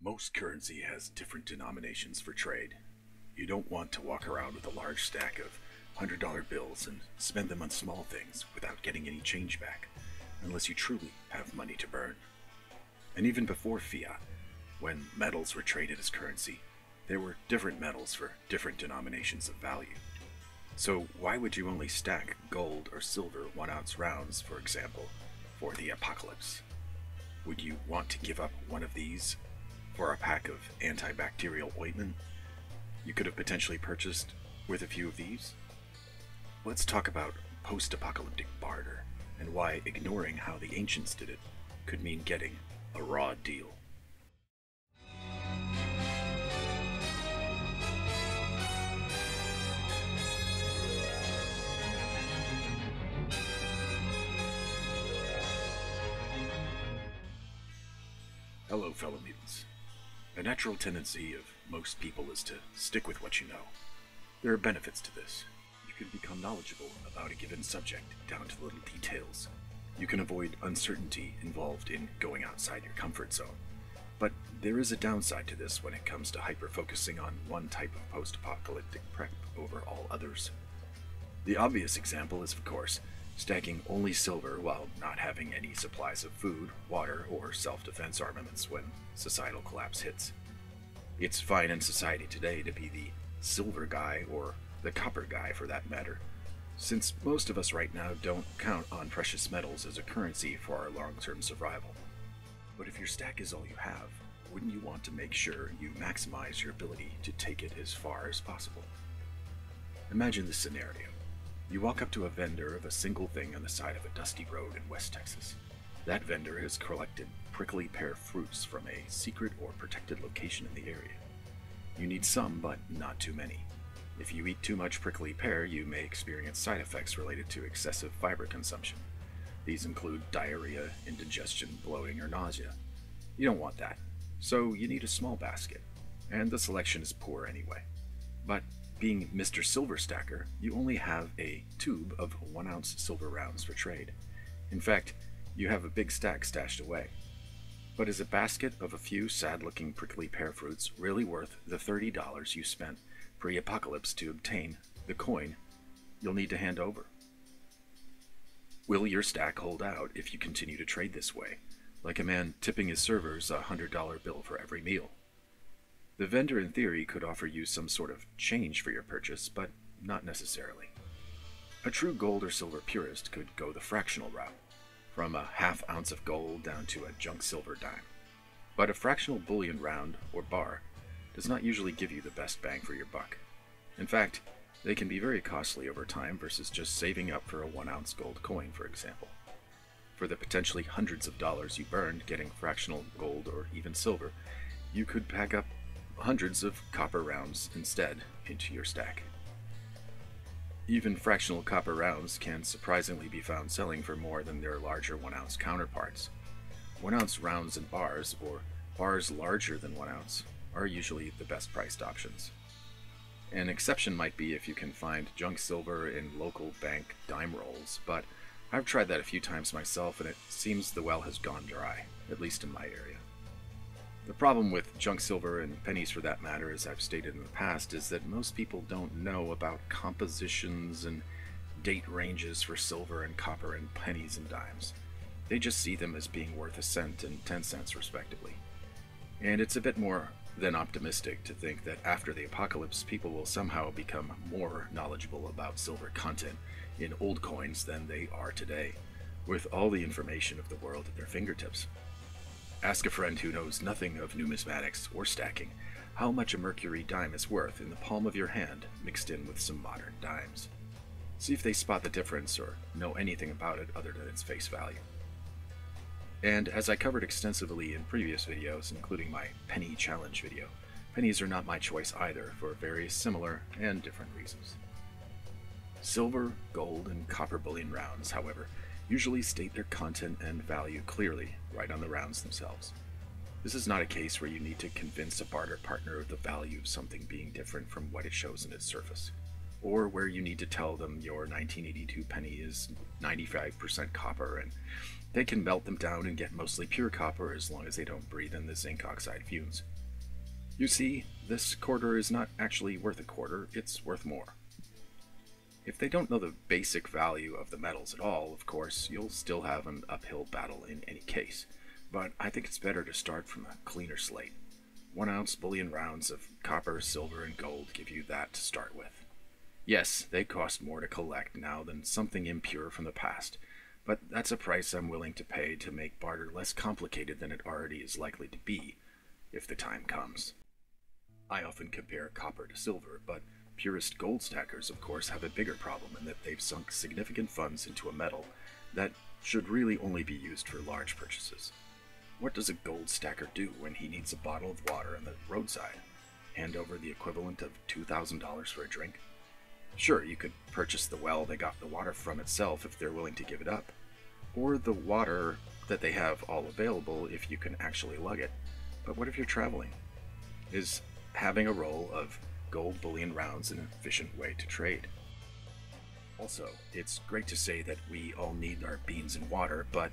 Most currency has different denominations for trade. You don't want to walk around with a large stack of $100 bills and spend them on small things without getting any change back, unless you truly have money to burn. And even before fiat, when metals were traded as currency, there were different metals for different denominations of value. So why would you only stack gold or silver 1-ounce rounds, for example, for the apocalypse? Would you want to give up one of these for a pack of antibacterial ointment you could have potentially purchased with a few of these? Let's talk about post-apocalyptic barter and why ignoring how the ancients did it could mean getting a raw deal. Hello, fellow mutants. A natural tendency of most people is to stick with what you know. There are benefits to this. You can become knowledgeable about a given subject down to little details. You can avoid uncertainty involved in going outside your comfort zone. But there is a downside to this when it comes to hyper-focusing on one type of post-apocalyptic prep over all others. The obvious example is, of course, stacking only silver while not having any supplies of food, water, or self-defense armaments when societal collapse hits. It's fine in society today to be the silver guy, or the copper guy for that matter, since most of us right now don't count on precious metals as a currency for our long-term survival. But if your stack is all you have, wouldn't you want to make sure you maximize your ability to take it as far as possible? Imagine this scenario. You walk up to a vendor of a single thing on the side of a dusty road in West Texas. That vendor has collected prickly pear fruits from a secret or protected location in the area. You need some, but not too many. If you eat too much prickly pear, you may experience side effects related to excessive fiber consumption. These include diarrhea, indigestion, bloating, or nausea. You don't want that, so you need a small basket, and the selection is poor anyway. But being Mr. Silver Stacker, you only have a tube of 1-ounce silver rounds for trade. In fact, you have a big stack stashed away. But is a basket of a few sad-looking prickly pear fruits really worth the $30 you spent pre-apocalypse to obtain the coin you'll need to hand over? Will your stack hold out if you continue to trade this way, like a man tipping his servers a $100 bill for every meal? The vendor in theory could offer you some sort of change for your purchase, but not necessarily. A true gold or silver purist could go the fractional route, from a ½ ounce of gold down to a junk silver dime. But a fractional bullion round, or bar, does not usually give you the best bang for your buck. In fact, they can be very costly over time versus just saving up for a 1-ounce gold coin, for example. For the potentially hundreds of dollars you burned getting fractional gold or even silver, you could pack up hundreds of copper rounds instead into your stack. Even fractional copper rounds can surprisingly be found selling for more than their larger 1-ounce counterparts. 1-ounce rounds and bars, or bars larger than 1 ounce, are usually the best priced options. An exception might be if you can find junk silver in local bank dime rolls, but I've tried that a few times myself and it seems the well has gone dry, at least in my area. The problem with junk silver, and pennies for that matter, as I've stated in the past, is that most people don't know about compositions and date ranges for silver and copper and pennies and dimes. They just see them as being worth a cent and 10 cents respectively. And it's a bit more than optimistic to think that after the apocalypse, people will somehow become more knowledgeable about silver content in old coins than they are today, with all the information of the world at their fingertips. Ask a friend who knows nothing of numismatics or stacking how much a mercury dime is worth in the palm of your hand mixed in with some modern dimes. See if they spot the difference or know anything about it other than its face value. And as I covered extensively in previous videos, including my penny challenge video, pennies are not my choice either for various similar and different reasons. Silver, gold, and copper bullion rounds, however, usually state their content and value clearly right on the rounds themselves. This is not a case where you need to convince a barter partner of the value of something being different from what it shows in its surface, or where you need to tell them your 1982 penny is 95% copper and They can melt them down and get mostly pure copper as long as they don't breathe in the zinc oxide fumes. You see, this quarter is not actually worth a quarter, it's worth more. If they don't know the basic value of the metals at all, of course, you'll still have an uphill battle in any case, but I think it's better to start from a cleaner slate. 1 ounce bullion rounds of copper, silver, and gold give you that to start with. Yes, they cost more to collect now than something impure from the past, but that's a price I'm willing to pay to make barter less complicated than it already is likely to be, if the time comes. I often compare copper to silver, but purist gold stackers, of course, have a bigger problem in that they've sunk significant funds into a metal that should really only be used for large purchases. What does a gold stacker do when he needs a bottle of water on the roadside? Hand over the equivalent of $2,000 for a drink? Sure, you could purchase the well they got the water from itself if they're willing to give it up, or the water that they have all available if you can actually lug it. But what if you're traveling? Is having a roll of gold bullion rounds an efficient way to trade? Also, it's great to say that we all need our beans and water, but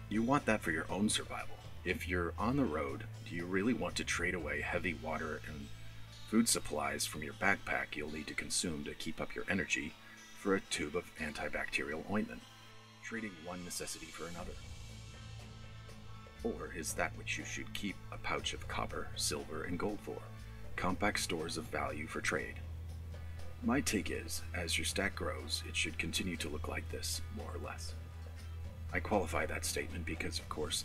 you want that for your own survival. If you're on the road, do you really want to trade away heavy water and food supplies from your backpack you'll need to consume to keep up your energy for a tube of antibacterial ointment, trading one necessity for another? Or is that what you should keep a pouch of copper, silver, and gold for? Compact stores of value for trade. My take is, as your stack grows, it should continue to look like this, more or less. I qualify that statement because, of course,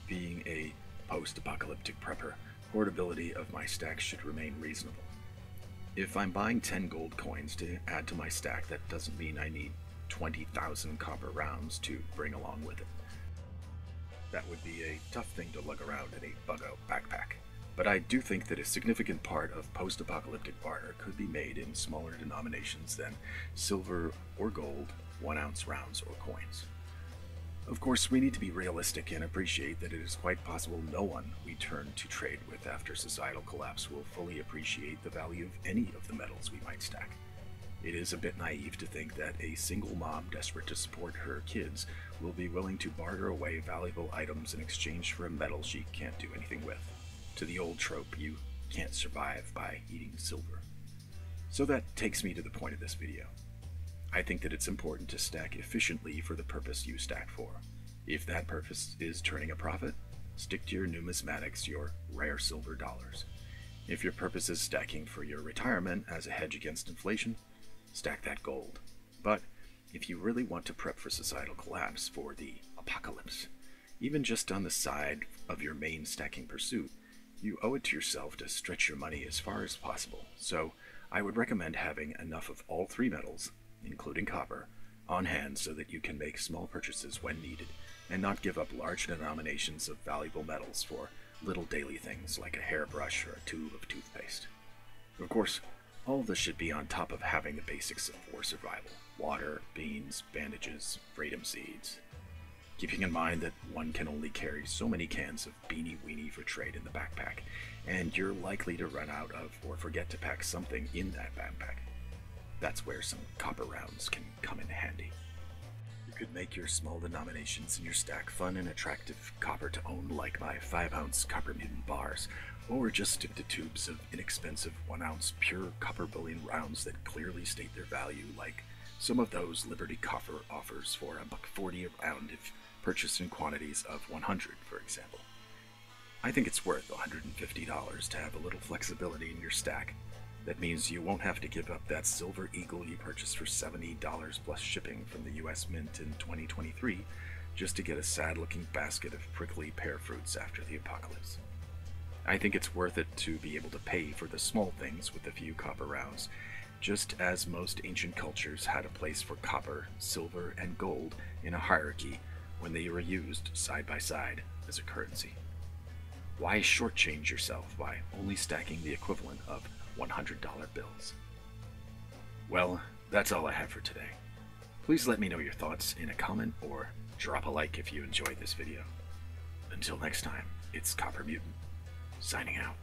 being a post-apocalyptic prepper, portability of my stack should remain reasonable. If I'm buying 10 gold coins to add to my stack, that doesn't mean I need 20,000 copper rounds to bring along with it. That would be a tough thing to lug around in a bug-out backpack. But I do think that a significant part of post-apocalyptic barter could be made in smaller denominations than silver or gold 1 ounce rounds or coins. Of course, we need to be realistic and appreciate that it is quite possible no one we turn to trade with after societal collapse will fully appreciate the value of any of the metals we might stack. It is a bit naive to think that a single mom desperate to support her kids will be willing to barter away valuable items in exchange for a metal she can't do anything with. To the old trope, you can't survive by eating silver. So that takes me to the point of this video. I think that it's important to stack efficiently for the purpose you stack for. If that purpose is turning a profit, stick to your numismatics, your rare silver dollars. If your purpose is stacking for your retirement as a hedge against inflation, stack that gold. But if you really want to prep for societal collapse, for the apocalypse, even just on the side of your main stacking pursuit, you owe it to yourself to stretch your money as far as possible. So I would recommend having enough of all three metals, including copper, on hand so that you can make small purchases when needed and not give up large denominations of valuable metals for little daily things like a hairbrush or a tube of toothpaste. Of course, all of this should be on top of having the basics for survival: water, beans, bandages, freedom seeds. Keeping in mind that one can only carry so many cans of Beanie Weenie for trade in the backpack, and you're likely to run out of or forget to pack something in that backpack. That's where some copper rounds can come in handy. You could make your small denominations in your stack fun and attractive copper to own, like my 5-ounce Copper Mutant bars, or just stick to tubes of inexpensive 1-ounce pure copper bullion rounds that clearly state their value, like some of those Liberty Copper offers for $1.40 a round if purchased in quantities of 100, for example. I think it's worth $150 to have a little flexibility in your stack. That means you won't have to give up that Silver Eagle you purchased for $70 plus shipping from the US Mint in 2023 just to get a sad-looking basket of prickly pear fruits after the apocalypse. I think it's worth it to be able to pay for the small things with a few copper rounds, just as most ancient cultures had a place for copper, silver, and gold in a hierarchy when they were used side by side as a currency. Why shortchange yourself by only stacking the equivalent of $100 bills? Well, that's all I have for today. Please let me know your thoughts in a comment or drop a like if you enjoyed this video. Until next time, it's Copper Mutant, signing out.